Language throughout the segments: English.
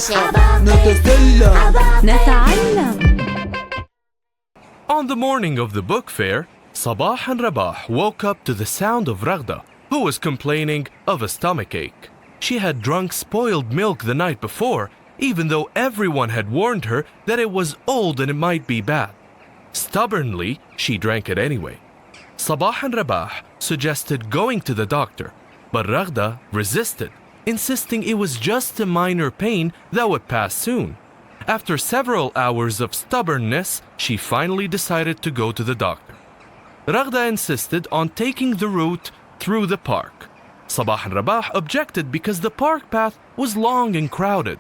نكتشف نتسلى نتعلم. On the morning of the book fair, Sabah and Rabah woke up to the sound of Raghda, who was complaining of a stomachache. She had drunk spoiled milk the night before, even though everyone had warned her that it was old and it might be bad. Stubbornly, she drank it anyway. Sabah and Rabah suggested going to the doctor, but Raghda resisted, insisting it was just a minor pain that would pass soon. After several hours of stubbornness, she finally decided to go to the doctor. Raghda insisted on taking the route through the park. Sabah and Rabah objected because the park path was long and crowded,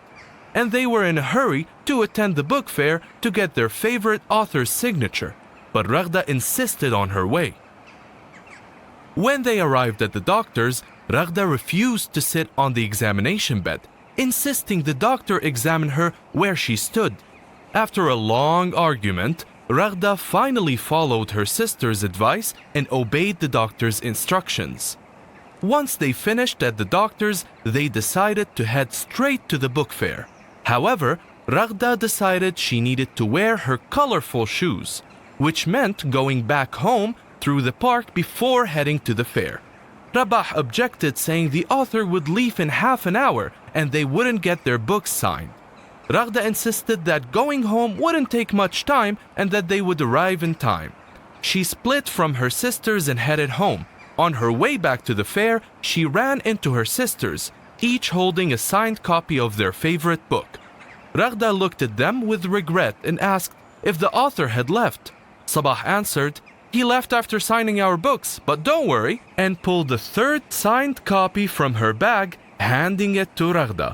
and they were in a hurry to attend the book fair to get their favorite author's signature, but Raghda insisted on her way. When they arrived at the doctor's, Raghda refused to sit on the examination bed, insisting the doctor examine her where she stood. After a long argument, Raghda finally followed her sister's advice and obeyed the doctor's instructions. Once they finished at the doctor's, they decided to head straight to the book fair. However, Raghda decided she needed to wear her colorful shoes, which meant going back home through the park before heading to the fair. Rabah objected, saying the author would leave in half an hour and they wouldn't get their books signed. Raghda insisted that going home wouldn't take much time and that they would arrive in time. She split from her sisters and headed home. On her way back to the fair, she ran into her sisters, each holding a signed copy of their favorite book. Raghda looked at them with regret and asked if the author had left. Sabah answered, "He left after signing our books, but don't worry," and pulled the third signed copy from her bag, handing it to Raghda.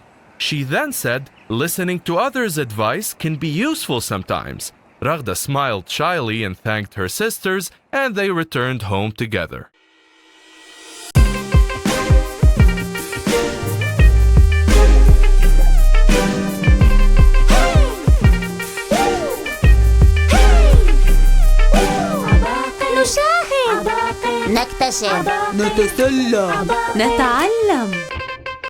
She then said, "Listening to others' advice can be useful sometimes." Raghda smiled shyly and thanked her sisters, and they returned home together. نشاهد نكتشف نتسلى نتعلم.